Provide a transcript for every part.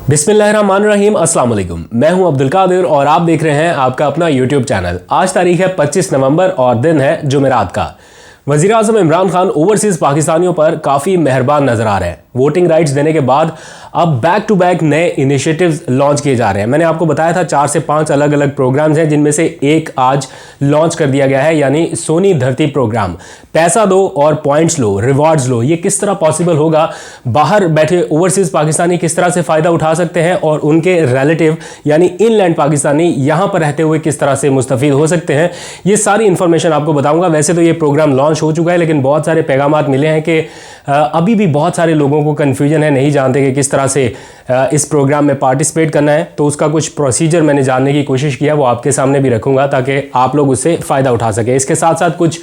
बिस्मिल्लाहिर्रहमानिर्रहीम, अस्सलाम वालेकुम। मैं हूं अब्दुल कादिर और आप देख रहे हैं आपका अपना यूट्यूब चैनल। आज तारीख है 25 नवंबर और दिन है जुमेरात का। वज़ीर आज़म इमरान खान ओवरसीज़ पाकिस्तानियों पर काफ़ी मेहरबान नज़र आ रहे हैं। वोटिंग राइट्स देने के बाद अब बैक टू बैक नए इनिशिएटिव्स लॉन्च किए जा रहे हैं। मैंने आपको बताया था 4 से 5 अलग अलग प्रोग्राम्स हैं, जिनमें से एक आज लॉन्च कर दिया गया है, यानी सोनी धरती प्रोग्राम। पैसा दो और पॉइंट्स लो, रिवॉर्ड्स लो। ये किस तरह पॉसिबल होगा, बाहर बैठे ओवरसीज़ पाकिस्तानी किस तरह से फ़ायदा उठा सकते हैं और उनके रिलेटिव यानी इनलैंड पाकिस्तानी यहाँ पर रहते हुए किस तरह से मुस्तफ़ीद हो सकते हैं, ये सारी इन्फॉर्मेशन आपको बताऊँगा। वैसे तो ये प्रोग्राम लॉन्च हो चुका है, लेकिन बहुत सारे पैगामात मिले हैं कि अभी भी बहुत सारे लोगों को कन्फ्यूजन है, नहीं जानते कि किस तरह से इस प्रोग्राम में पार्टिसिपेट करना है। तो उसका कुछ प्रोसीजर मैंने जानने की कोशिश किया, वो आपके सामने भी रखूंगा ताकि आप लोग उससे फ़ायदा उठा सकें। इसके साथ साथ कुछ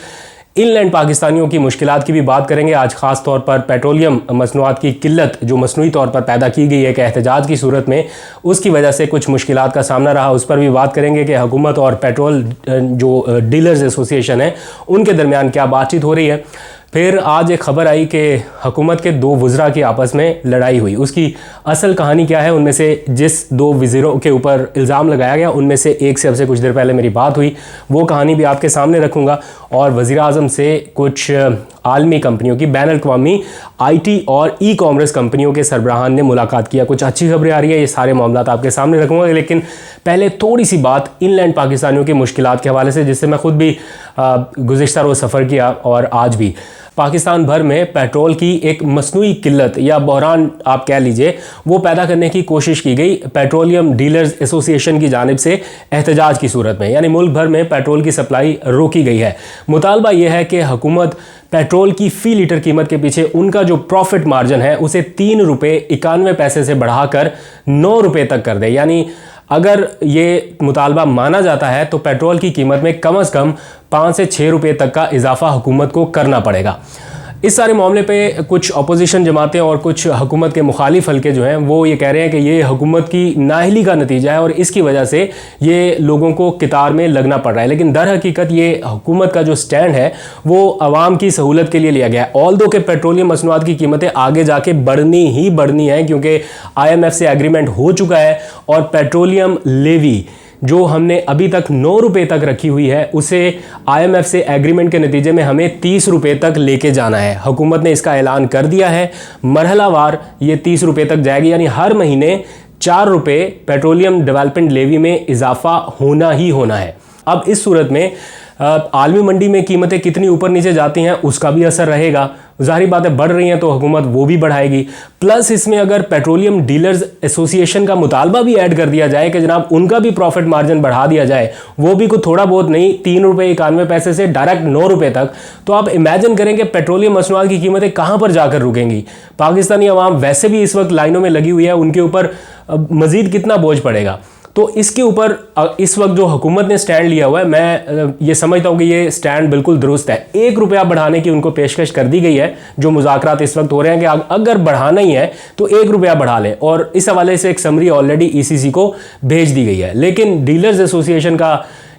इनलैंड पाकिस्तानियों की मुश्किलात की भी बात करेंगे आज, ख़ास तौर पर पेट्रोलियम मसनूआत की किल्लत जो मसनूई तौर पर पैदा की गई है कि एहतजाज की सूरत में उसकी वजह से कुछ मुश्किलात का सामना रहा, उस पर भी बात करेंगे कि हुकूमत और पेट्रोल जो डीलर्स एसोसिएशन है उनके दरमियान क्या बातचीत हो रही है। फिर आज एक खबर आई कि हुकूमत के 2 वज़रा की आपस में लड़ाई हुई, उसकी असल कहानी क्या है। उनमें से जिस 2 वज़ीरों के ऊपर इल्ज़ाम लगाया गया उनमें से एक से अब से कुछ देर पहले मेरी बात हुई, वो कहानी भी आपके सामने रखूँगा। और वज़ीर आज़म से कुछ आलमी कंपनियों की, बैन अल-अक़वामी IT और ई-कॉमर्स कंपनियों के सरबराहान ने मुलाकात किया। कुछ अच्छी खबरें आ रही है, ये सारे मामलात आपके सामने रखूँगा। लेकिन पहले थोड़ी सी बात इनलैंड पाकिस्तानियों के मुश्किलात के हवाले से, जिससे मैं ख़ुद भी गुज़िश्ता रोज़ सफ़र किया और आज भी पाकिस्तान भर में पेट्रोल की एक मसनूई किल्लत या बहरान आप कह लीजिए, वो पैदा करने की कोशिश की गई पेट्रोलियम डीलर्स एसोसिएशन की जानिब से एहतजाज की सूरत में। यानी मुल्क भर में पेट्रोल की सप्लाई रोकी गई है। मुतालबा यह है कि हुकूमत पेट्रोल की फ़ी लीटर कीमत के पीछे उनका जो प्रॉफिट मार्जिन है उसे 3 रुपये 91 पैसे से बढ़ाकर 9 रुपये तक कर दे। यानी अगर ये मुतालबा माना जाता है तो पेट्रोल की कीमत में कम से कम 5 से 6 रुपये तक का इजाफा हुकूमत को करना पड़ेगा। इस सारे मामले पे कुछ अपोजिशन जमातें और कुछ हुकूमत के मुखालिफ हल्के जो हैं वो ये कह रहे हैं कि ये हुकूमत की नाअहली का नतीजा है और इसकी वजह से ये लोगों को कितार में लगना पड़ रहा है। लेकिन दर हकीकत ये हुकूमत का जो स्टैंड है वो आवाम की सहूलत के लिए लिया गया है। ऑल्दो के पेट्रोलियम मसनूआत की कीमतें आगे जाके बढ़नी ही बढ़नी है, क्योंकि IMF से एग्रीमेंट हो चुका है और पेट्रोलियम लेवी जो हमने अभी तक 9 रुपये तक रखी हुई है उसे IMF से एग्रीमेंट के नतीजे में हमें 30 रुपये तक लेके जाना है। हुकूमत ने इसका ऐलान कर दिया है, मरहलावार ये 30 रुपये तक जाएगी, यानी हर महीने 4 रुपये पेट्रोलियम डेवलपमेंट लेवी में इजाफा होना ही होना है। अब इस सूरत में आलमी मंडी में कीमतें कितनी ऊपर नीचे जाती हैं उसका भी असर रहेगा। ज़ाहिर बातें बढ़ रही हैं तो हुकूमत वो भी बढ़ाएगी। प्लस इसमें अगर पेट्रोलियम डीलर्स एसोसिएशन का मुतालबा भी ऐड कर दिया जाए कि जनाब उनका भी प्रॉफिट मार्जिन बढ़ा दिया जाए, वो भी कुछ थोड़ा बहुत नहीं, 3 रुपये 91 पैसे से डायरेक्ट 9 रुपये तक, तो आप इमेजिन करें कि पेट्रोलियम मसनूआत की कीमतें कहाँ पर जाकर रुकेंगी। पाकिस्तानी अवाम वैसे भी इस वक्त लाइनों में लगी हुई है, उनके ऊपर मज़ीद कितना बोझ पड़ेगा। तो इसके ऊपर इस वक्त जो हुकूमत ने स्टैंड लिया हुआ है, मैं ये समझता हूँ कि ये स्टैंड बिल्कुल दुरुस्त है। 1 रुपया बढ़ाने की उनको पेशकश कर दी गई है। जो मुज़ाकरात इस वक्त हो रहे हैं कि अगर बढ़ाना ही है तो 1 रुपया बढ़ा लें, और इस हवाले से एक समरी ऑलरेडी ECC को भेज दी गई है। लेकिन डीलर्स एसोसिएशन का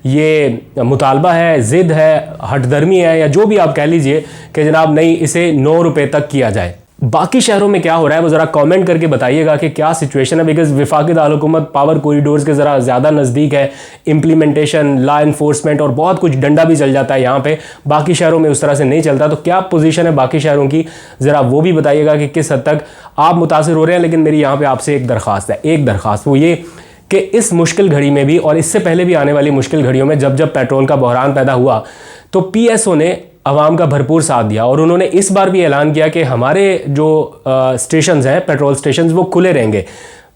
ये मुतालबा है, ज़िद है, हटदर्मी है, या जो भी आप कह लीजिए कि जनाब नहीं, इसे 9 रुपये तक किया जाए। बाकी शहरों में क्या हो रहा है वो ज़रा कमेंट करके बताइएगा कि क्या सिचुएशन है, बिकॉज वफाकी दारुल-हुकूमत पावर कॉरिडोर्स के ज़रा ज़्यादा नज़दीक है। इम्प्लीमेंटेशन, लॉ इन्फोर्समेंट और बहुत कुछ डंडा भी चल जाता है यहाँ पे, बाकी शहरों में उस तरह से नहीं चलता। तो क्या पोजीशन है बाकी शहरों की, ज़रा वो भी बताइएगा कि किस हद तक आप मुतासिर हो रहे हैं। लेकिन मेरी यहाँ पर आपसे एक दरख्वास्त है, एक दरख्वास्त, वो ये कि इस मुश्किल घड़ी में भी और इससे पहले भी आने वाली मुश्किल घड़ियों में जब जब पेट्रोल का बहरान पैदा हुआ तो PSO ने आवाम का भरपूर साथ दिया, और उन्होंने इस बार भी ऐलान किया कि हमारे जो स्टेशंस हैं, पेट्रोल स्टेशंस, वो खुले रहेंगे।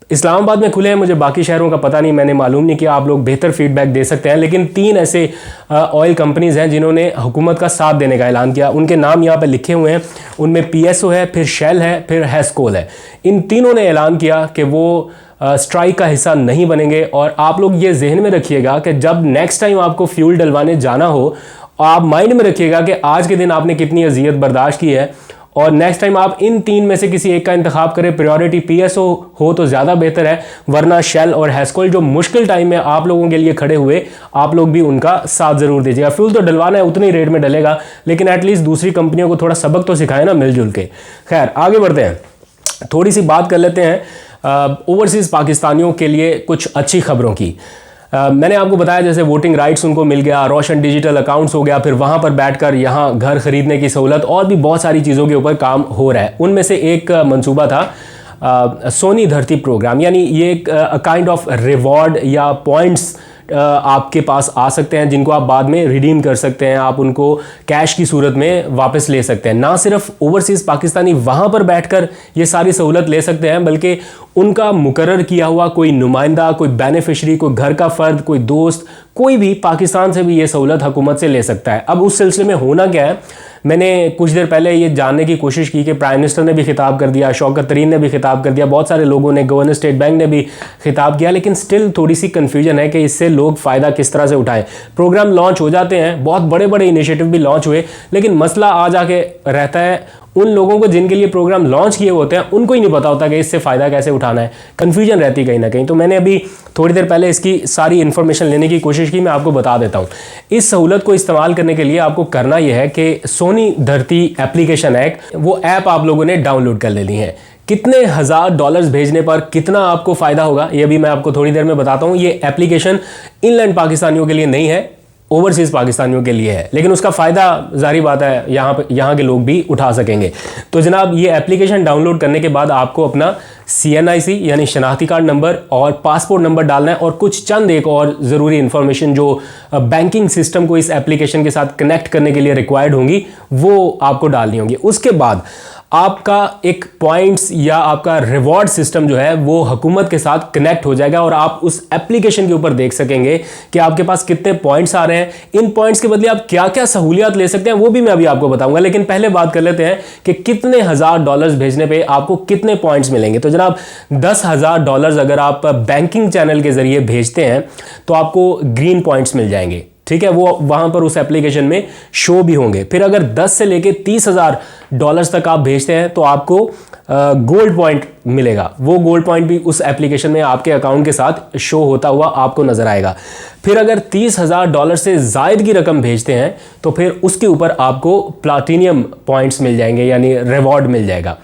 इस्लामाबाद में खुले हैं, मुझे बाकी शहरों का पता नहीं, मैंने मालूम नहीं किया, आप लोग बेहतर फीडबैक दे सकते हैं। लेकिन 3 ऐसे ऑयल कंपनीज़ हैं जिन्होंने हुकूमत का साथ देने का ऐलान किया। उनके नाम यहाँ पे लिखे हुए हैं, उनमें PSO है, फिर शेल है, फिर हेस्कोल है। इन तीनों ने ऐलान किया कि वो स्ट्राइक का हिस्सा नहीं बनेंगे। और आप लोग ये जहन में रखिएगा कि जब नेक्स्ट टाइम आपको फ्यूल डलवाने जाना हो, आप माइंड में रखिएगा कि आज के दिन आपने कितनी अजियत बर्दाश्त की है, और नेक्स्ट टाइम आप इन 3 में से किसी एक का इंतखाब करें। प्रायोरिटी PSO हो तो ज़्यादा बेहतर है, वरना शेल और हेस्कोल जो मुश्किल टाइम में आप लोगों के लिए खड़े हुए, आप लोग भी उनका साथ ज़रूर दीजिएगा। फ्यूल तो डलवाना है, उतने ही रेट में डलेगा, लेकिन एटलीस्ट दूसरी कंपनियों को थोड़ा सबक तो सिखाए ना मिलजुल के। खैर आगे बढ़ते हैं, थोड़ी सी बात कर लेते हैं ओवरसीज़ पाकिस्तानियों के लिए कुछ अच्छी खबरों की। मैंने आपको बताया जैसे वोटिंग राइट्स उनको मिल गया, रोशन डिजिटल अकाउंट्स हो गया, फिर वहाँ पर बैठकर यहाँ घर खरीदने की सहूलत और भी बहुत सारी चीज़ों के ऊपर काम हो रहा है। उनमें से एक मंसूबा था सोनी धरती प्रोग्राम, यानी ये एक काइंड ऑफ रिवॉर्ड या पॉइंट्स आपके पास आ सकते हैं जिनको आप बाद में रिडीम कर सकते हैं, आप उनको कैश की सूरत में वापस ले सकते हैं। ना सिर्फ ओवरसीज़ पाकिस्तानी वहाँ पर बैठकर ये सारी सहूलत ले सकते हैं, बल्कि उनका मुकर्रर किया हुआ कोई नुमाइंदा, कोई बेनिफिशरी, कोई घर का फ़र्द, कोई दोस्त, कोई भी पाकिस्तान से भी ये सहूलत हुकूमत से ले सकता है। अब उस सिलसिले में होना क्या है, मैंने कुछ देर पहले ये जानने की कोशिश की कि प्राइम मिनिस्टर ने भी खिताब कर दिया, शौकत तरीन ने भी खिताब कर दिया, बहुत सारे लोगों ने, गवर्नर स्टेट बैंक ने भी खिताब किया, लेकिन स्टिल थोड़ी सी कन्फ्यूजन है कि इससे लोग फ़ायदा किस तरह से उठाएं। प्रोग्राम लॉन्च हो जाते हैं, बहुत बड़े बड़े इनिशिएटिव भी लॉन्च हुए, लेकिन मसला आ जाके रहता है उन लोगों को जिनके लिए प्रोग्राम लॉन्च किए होते हैं, उनको ही नहीं पता होता कि इससे फ़ायदा कैसे उठाना है, कन्फ्यूजन रहती कहीं ना कहीं। तो मैंने अभी थोड़ी देर पहले इसकी सारी इन्फॉर्मेशन लेने की कोशिश की, मैं आपको बता देता हूँ। इस सहूलत को इस्तेमाल करने के लिए आपको करना यह है कि सोनी धरती एप्लीकेशन है, वो ऐप आप लोगों ने डाउनलोड कर लेनी है। कितने $1000 भेजने पर कितना आपको फ़ायदा होगा ये भी मैं आपको थोड़ी देर में बताता हूँ। ये एप्लीकेशन इनलैंड पाकिस्तानियों के लिए नहीं है, ओवरसीज़ पाकिस्तानियों के लिए है, लेकिन उसका फ़ायदा जारी बात है यहाँ के लोग भी उठा सकेंगे। तो जनाब ये एप्लीकेशन डाउनलोड करने के बाद आपको अपना CNIC यानी शनाख्ती कार्ड नंबर और पासपोर्ट नंबर डालना है और कुछ चंद एक और ज़रूरी इन्फॉर्मेशन जो बैंकिंग सिस्टम को इस एप्लीकेशन के साथ कनेक्ट करने के लिए रिक्वायर्ड होंगी वो आपको डालनी होंगी। उसके बाद आपका एक पॉइंट्स या आपका रिवॉर्ड सिस्टम जो है वो हुकूमत के साथ कनेक्ट हो जाएगा और आप उस एप्लीकेशन के ऊपर देख सकेंगे कि आपके पास कितने पॉइंट्स आ रहे हैं। इन पॉइंट्स के बदले आप क्या क्या सहूलियत ले सकते हैं वो भी मैं अभी आपको बताऊंगा, लेकिन पहले बात कर लेते हैं कि कितने $1000 भेजने पे आपको कितने पॉइंट्स मिलेंगे। तो जनाब $10,000 अगर आप बैंकिंग चैनल के जरिए भेजते हैं तो आपको ग्रीन पॉइंट्स मिल जाएंगे, ठीक है, वो वहां पर उस एप्लीकेशन में शो भी होंगे। फिर अगर 10 से लेके $30,000 तक आप भेजते हैं तो आपको गोल्ड पॉइंट मिलेगा, वो गोल्ड पॉइंट भी उस एप्लीकेशन में आपके अकाउंट के साथ शो होता हुआ आपको नजर आएगा। फिर अगर $30,000 से जायद की रकम भेजते हैं तो फिर उसके ऊपर आपको प्लाटिनियम पॉइंट्स मिल जाएंगे, यानी रिवॉर्ड मिल जाएगा।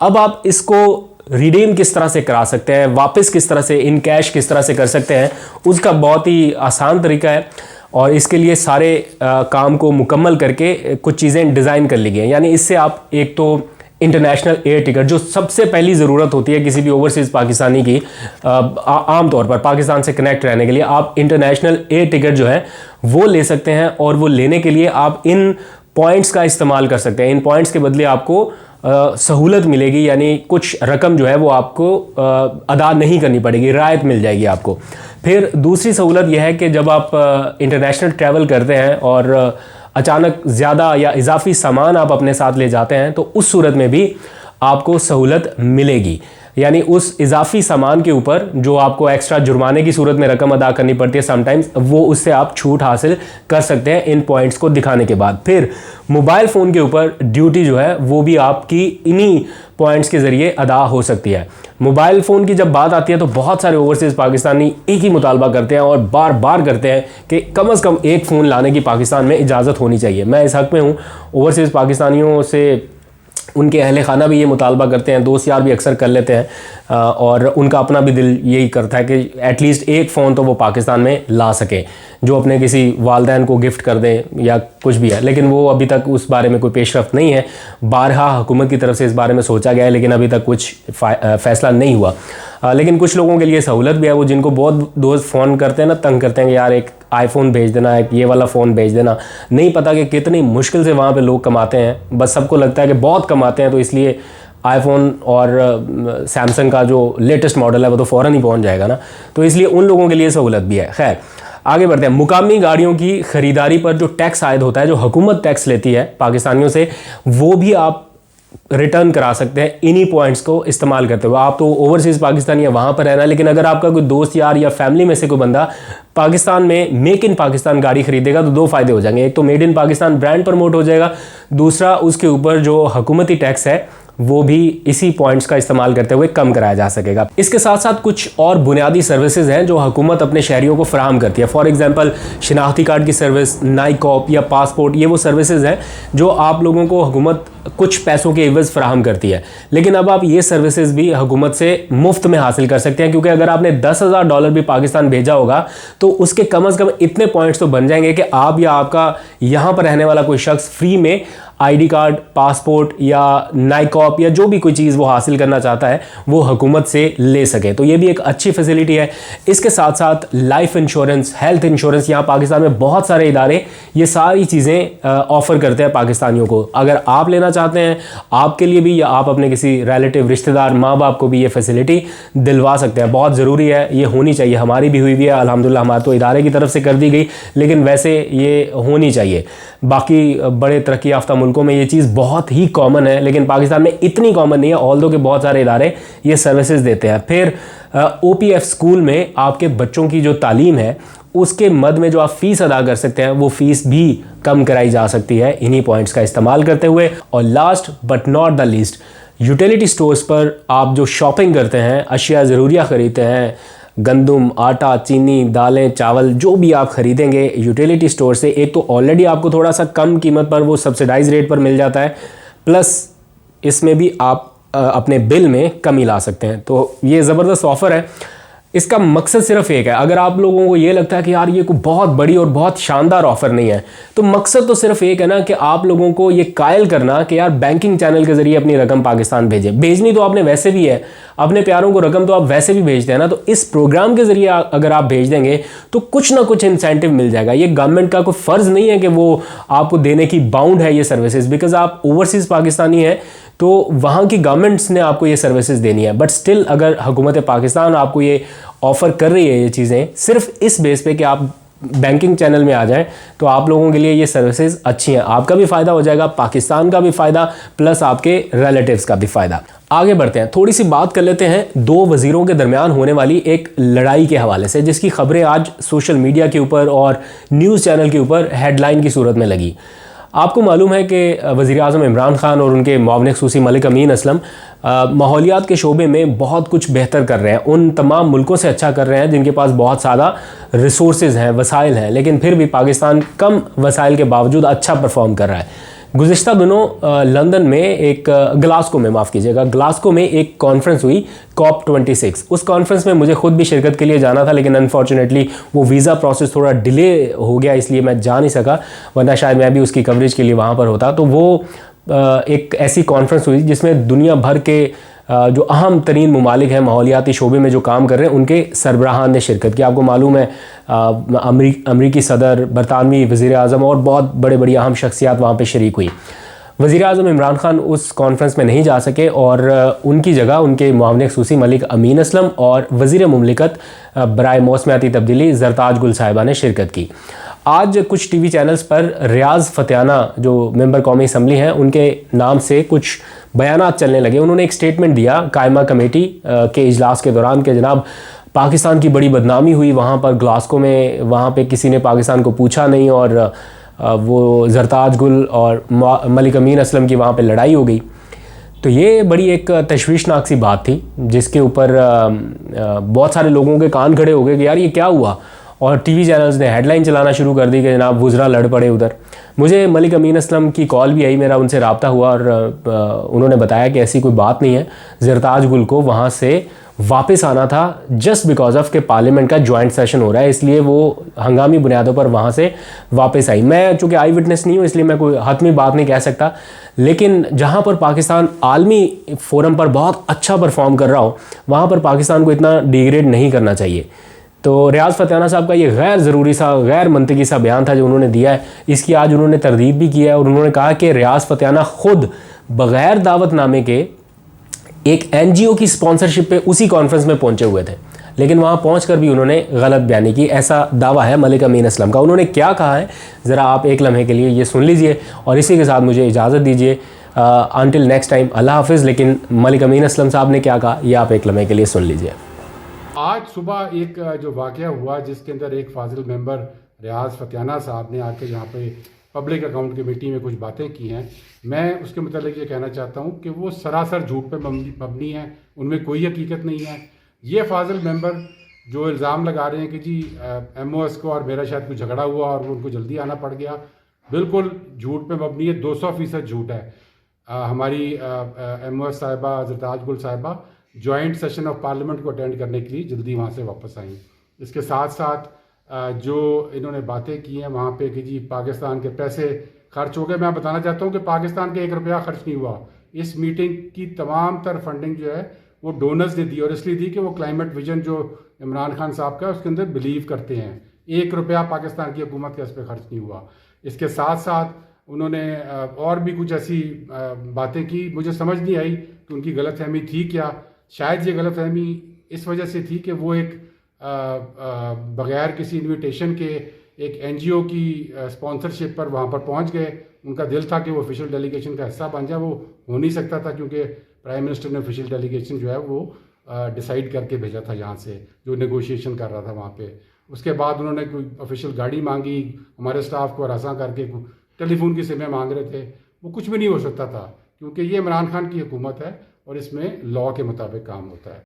अब आप इसको रिडीम किस तरह से करा सकते हैं, वापस किस तरह से इन कैश किस तरह से कर सकते हैं, उसका बहुत ही आसान तरीका है और इसके लिए सारे काम को मुकम्मल करके कुछ चीज़ें डिज़ाइन कर ली गई हैं। यानी इससे आप एक तो इंटरनेशनल एयर टिकट जो सबसे पहली ज़रूरत होती है किसी भी ओवरसीज़ पाकिस्तानी की आम तौर पर पाकिस्तान से कनेक्ट रहने के लिए, आप इंटरनेशनल एयर टिकट जो है वो ले सकते हैं और वो लेने के लिए आप इन पॉइंट्स का इस्तेमाल कर सकते हैं। इन पॉइंट्स के बदले आपको सहूलत मिलेगी, यानी कुछ रकम जो है वो आपको अदा नहीं करनी पड़ेगी, रियायत मिल जाएगी आपको। फिर दूसरी सहूलत यह है कि जब आप इंटरनेशनल ट्रैवल करते हैं और अचानक ज़्यादा या इजाफी सामान आप अपने साथ ले जाते हैं तो उस सूरत में भी आपको सहूलत मिलेगी, यानी उस इजाफी सामान के ऊपर जो आपको एक्स्ट्रा जुर्माने की सूरत में रकम अदा करनी पड़ती है समटाइम्स, वो उससे आप छूट हासिल कर सकते हैं इन पॉइंट्स को दिखाने के बाद। फिर मोबाइल फ़ोन के ऊपर ड्यूटी जो है वो भी आपकी इन्हीं पॉइंट्स के ज़रिए अदा हो सकती है। मोबाइल फ़ोन की जब बात आती है तो बहुत सारे ओवरसीज़ पाकिस्तानी एक ही मुतालबा करते हैं और बार बार करते हैं कि कम से कम एक फ़ोन लाने की पाकिस्तान में इजाज़त होनी चाहिए। मैं इस हक़ में हूँ, ओवरसीज़ पाकिस्तानियों से उनके अहले खाना भी ये मुतालबा करते हैं, दोस्त यार भी अक्सर कर लेते हैं और उनका अपना भी दिल यही करता है कि एटलीस्ट एक फ़ोन तो वो पाकिस्तान में ला सके जो अपने किसी वालदैन को गिफ्ट कर दें या कुछ भी है, लेकिन वो अभी तक उस बारे में कोई पेशरफ्त नहीं है। बारहा हुकूमत की तरफ से इस बारे में सोचा गया है लेकिन अभी तक कुछ फ़ैसला नहीं हुआ। लेकिन कुछ लोगों के लिए सहूलत भी है, वो जिनको बहुत दोस्त फ़ोन करते हैं ना, तंग करते हैं कि यार एक आईफोन भेज देना, एक ये वाला फ़ोन भेज देना। नहीं पता कि कितनी मुश्किल से वहाँ पे लोग कमाते हैं, बस सबको लगता है कि बहुत कमाते हैं तो इसलिए आईफोन और सैमसंग का जो लेटेस्ट मॉडल है वो तो फ़ौरन ही पहुँच जाएगा ना, तो इसलिए उन लोगों के लिए सहूलत भी है। खैर आगे बढ़ते हैं। मुकामी गाड़ियों की ख़रीदारी पर जो टैक्स आयद होता है, जो हुकूमत टैक्स लेती है पाकिस्तानियों से, वो भी आप रिटर्न करा सकते हैं इन्हीं पॉइंट्स को इस्तेमाल करते हुए। आप तो ओवरसीज़ पाकिस्तानी है, वहाँ पर रहना, लेकिन अगर आपका कोई दोस्त यार या फैमिली में से कोई बंदा पाकिस्तान में मेक इन पाकिस्तान गाड़ी खरीदेगा तो दो फ़ायदे हो जाएंगे। एक तो made in Pakistan brand promote हो जाएगा, दूसरा उसके ऊपर जो हुकूमती टैक्स है वो भी इसी पॉइंट्स का इस्तेमाल करते हुए कम कराया जा सकेगा। इसके साथ साथ कुछ और बुनियादी सर्विसेज हैं जो हुकूमत अपने शहरियों को फराहम करती है। फॉर एग्जांपल शिनाख्ती कार्ड की सर्विस, नाइकॉप या पासपोर्ट, ये वो सर्विसेज हैं जो आप लोगों को हुकूमत कुछ पैसों के एवज फराहम करती है। लेकिन अब आप ये सर्विसेज भी हुकूमत से मुफ्त में हासिल कर सकते हैं, क्योंकि अगर आपने $10,000 भी पाकिस्तान भेजा होगा तो उसके कम से कम इतने पॉइंट्स तो बन जाएंगे कि आप या आपका यहाँ पर रहने वाला कोई शख्स फ्री में आईडी कार्ड, पासपोर्ट या नाइकॉप या जो भी कोई चीज़ वो हासिल करना चाहता है वो हुकूमत से ले सके। तो ये भी एक अच्छी फैसिलिटी है। इसके साथ साथ लाइफ इंश्योरेंस, हेल्थ इंश्योरेंस, यहाँ पाकिस्तान में बहुत सारे इदारे ये सारी चीज़ें ऑफ़र करते हैं पाकिस्तानियों को। अगर आप लेना चाहते हैं आपके लिए भी, या आप अपने किसी रिलेटिव, रिश्तेदार, माँ बाप को भी ये फैसिलिटी दिलवा सकते हैं। बहुत ज़रूरी है, ये होनी चाहिए। हमारी भी हुई भी है अल्हम्दुलिल्लाह, हमारे तो इदारे की तरफ से कर दी गई, लेकिन वैसे ये होनी चाहिए। बाकी बड़े तरक्की याफ्ता मुल्कों में ये चीज़ बहुत ही कॉमन है, लेकिन पाकिस्तान में इतनी कॉमन नहीं है, ऑल्दो के बहुत सारे इदारे ये सर्विसेज देते हैं। फिर OPF स्कूल में आपके बच्चों की जो तालीम है उसके मद में जो आप फ़ीस अदा कर सकते हैं वो फ़ीस भी कम कराई जा सकती है इन्हीं पॉइंट्स का इस्तेमाल करते हुए। और last but not the least, utility stores पर आप जो शॉपिंग करते हैं, अशिया ज़रूरिया ख़रीदते हैं, गंदम, आटा, चीनी, दालें, चावल, जो भी आप ख़रीदेंगे यूटिलिटी स्टोर से, एक तो ऑलरेडी आपको थोड़ा सा कम कीमत पर वो सब्सिडाइज रेट पर मिल जाता है, प्लस इसमें भी आप अपने बिल में कमी ला सकते हैं। तो ये ज़बरदस्त ऑफ़र है। इसका मकसद सिर्फ एक है। अगर आप लोगों को ये लगता है कि यार ये कोई बहुत बड़ी और बहुत शानदार ऑफ़र नहीं है, तो मकसद तो सिर्फ एक है ना कि आप लोगों को ये कायल करना कि यार बैंकिंग चैनल के ज़रिए अपनी रकम पाकिस्तान भेजें। भेजनी तो आपने वैसे भी है, अपने प्यारों को रकम तो आप वैसे भी भेजते हैं ना, तो इस प्रोग्राम के ज़रिए अगर आप भेज देंगे तो कुछ ना कुछ इंसेंटिव मिल जाएगा। ये गवर्नमेंट का कोई फ़र्ज़ नहीं है कि वो आपको देने की बाउंड है ये सर्विसेज, बिकॉज आप ओवरसीज़ पाकिस्तानी हैं तो वहाँ की गवर्नमेंट्स ने आपको ये सर्विसेज देनी है। बट स्टिल अगर हुकूमत पाकिस्तान आपको ये ऑफ़र कर रही है ये चीज़ें सिर्फ इस बेस पे कि आप बैंकिंग चैनल में आ जाएं, तो आप लोगों के लिए ये सर्विसेज अच्छी हैं। आपका भी फ़ायदा हो जाएगा, पाकिस्तान का भी फ़ायदा, प्लस आपके रिलेटिव्स का भी फ़ायदा। आगे बढ़ते हैं, थोड़ी सी बात कर लेते हैं दो वज़ीरों के दरमियान होने वाली एक लड़ाई के हवाले से, जिसकी खबरें आज सोशल मीडिया के ऊपर और न्यूज़ चैनल के ऊपर हेडलाइन की सूरत में लगी। आपको मालूम है कि वज़ीर-ए-आज़म इमरान खान और उनके मुआविन ख़ुसूसी मलिक अमीन असलम माहौलियात के शोबे में बहुत कुछ बेहतर कर रहे हैं। उन तमाम मुल्कों से अच्छा कर रहे हैं जिनके पास बहुत ज़्यादा रिसोर्सेज हैं, वसाइल हैं, लेकिन फिर भी पाकिस्तान कम वसाइल के बावजूद अच्छा परफॉर्म कर रहा है। गुज़िश्ता दिनों लंदन में एक ग्लासगो में एक कॉन्फ्रेंस हुई COP26। उस कॉन्फ्रेंस में मुझे ख़ुद भी शिरकत के लिए जाना था, लेकिन अनफॉर्चुनेटली वो वीज़ा प्रोसेस थोड़ा डिले हो गया, इसलिए मैं जा नहीं सका, वरना शायद मैं भी उसकी कवरेज के लिए वहाँ पर होता। तो वो एक ऐसी कॉन्फ्रेंस हुई जिसमें दुनिया भर के जो अहम तरीन ममालिक हैं माहौलियाती शोबे में जो काम कर रहे हैं उनके सरबराहान ने शिरकत की। आपको मालूम है अमरीकी सदर, बरतानवी वज़ीर-ए-आज़म और बहुत बड़े बड़ी अहम शख्सियात वहाँ पे शरीक हुई। वज़ीर-ए-आज़म इमरान खान उस कॉन्फ्रेंस में नहीं जा सके और उनकी जगह उनके मुआविन ख़ुसूसी मलिक अमीन असलम और वज़ीर मुमलिकत बराए मौसमियाती तब्दीली ज़रताज गुल साहिबा ने शिरकत की। आज कुछ टीवी चैनल्स पर रियाज़ फ़तियाना जो मेंबर कौमी असम्बली हैं उनके नाम से कुछ बयानात चलने लगे। उन्होंने एक स्टेटमेंट दिया कायमा कमेटी के इजलास के दौरान कि जनाब पाकिस्तान की बड़ी बदनामी हुई वहाँ पर ग्लासगो में, वहाँ पे किसी ने पाकिस्तान को पूछा नहीं और वो ज़रताज गुल और मलिक अमीन असलम की वहाँ पे लड़ाई हो गई। तो ये बड़ी एक तशवीशनाक सी बात थी जिसके ऊपर बहुत सारे लोगों के कान खड़े हो गए कि यार ये क्या हुआ, और टीवी चैनल्स ने हेडलाइन चलाना शुरू कर दी कि जनाब वुज़रा लड़ पड़े उधर। मुझे मलिक अमीन असलम की कॉल भी आई, मेरा उनसे रब्ता हुआ और उन्होंने बताया कि ऐसी कोई बात नहीं है, ज़रताज गुल को वहाँ से वापस आना था जस्ट बिकॉज ऑफ के पार्लियामेंट का जॉइंट सेशन हो रहा है, इसलिए वो हंगामी बुनियादों पर वहाँ से वापस आई। मैं चूँकि आई विटनेस नहीं हूँ इसलिए मैं कोई हतमी बात नहीं कह सकता, लेकिन जहाँ पर पाकिस्तान आलमी फोरम पर बहुत अच्छा परफॉर्म कर रहा हो वहाँ पर पाकिस्तान को इतना डिग्रेड नहीं करना चाहिए। तो रियाज़ फ़तियाना साहब का ये गैर ज़रूरी सा, गैर मंतकी सा बयान था जो उन्होंने दिया है, इसकी आज उन्होंने तरदीद भी किया है और उन्होंने कहा कि रियाज़ फ़तियाना ख़ुद बग़ैर दावतनामे के एक NGO की स्पॉन्सरशिप पे उसी कॉन्फ्रेंस में पहुंचे हुए थे, लेकिन वहां पहुंचकर भी उन्होंने गलत बयानी की, ऐसा दावा है मलिक अमीन असलम का। उन्होंने क्या कहा है ज़रा आप एक लम्हे के लिए ये सुन लीजिए और इसी के साथ मुझे इजाज़त दीजिए। अनटिल नेक्स्ट टाइम, अल्लाह हाफिज़। लेकिन मलिक अमीन असलम साहब ने क्या कहा ये आप एक लम्हे के लिए सुन लीजिए। आज सुबह एक जो वाक़या हुआ जिसके अंदर एक फाजिल मेंबर रियाज़ फ़तियाना साहब ने आके यहाँ पे पब्लिक अकाउंट कमेटी में कुछ बातें की हैं, मैं उसके मतलब ये कहना चाहता हूँ कि वो सरासर झूठ पे मबनी है, उनमें कोई हकीकत नहीं है। ये फाजिल मेंबर जो इल्ज़ाम लगा रहे हैं कि जी MOS को और मेरा शायद कुछ झगड़ा हुआ और उनको जल्दी आना पड़ गया, बिल्कुल झूठ पे मबनी है, 200% झूठ है। हमारी MOS साहिबा हज़रत गुल साहिबा जॉइंट सेशन ऑफ पार्लियामेंट को अटेंड करने के लिए जल्दी वहाँ से वापस आई। इसके साथ साथ जो इन्होंने बातें की हैं वहाँ पे कि जी पाकिस्तान के पैसे खर्च हो गए, मैं बताना चाहता हूँ कि पाकिस्तान के 1 रुपया खर्च नहीं हुआ। इस मीटिंग की तमाम तर फंडिंग जो है वो डोनर्स ने दी, और इसलिए दी कि वो क्लाइमेट विजन जो इमरान खान साहब का उसके अंदर बिलीव करते हैं। 1 रुपया पाकिस्तान की हुकूमत का इस पर खर्च नहीं हुआ। इसके साथ साथ उन्होंने और भी कुछ ऐसी बातें की, मुझे समझ नहीं आई कि उनकी गलतफहमी थी क्या। शायद ये गलतफहमी इस वजह से थी कि वो एक बगैर किसी इनविटेशन के एक NGO की स्पॉन्सरशिप पर वहाँ पर पहुँच गए। उनका दिल था कि वो ऑफिशियल डेलीगेशन का हिस्सा बन जाए, वो हो नहीं सकता था क्योंकि प्राइम मिनिस्टर ने ऑफिशियल डेलीगेशन जो है वो डिसाइड करके भेजा था यहाँ से, जो नेगोशिएशन कर रहा था वहाँ पे। उसके बाद उन्होंने कोई ऑफिशियल गाड़ी मांगी, हमारे स्टाफ को हरासा करके टेलीफोन की सिमें मांग रहे थे। वो कुछ भी नहीं हो सकता था क्योंकि ये इमरान खान की हुकूमत है और इसमें लॉ के मुताबिक काम होता है।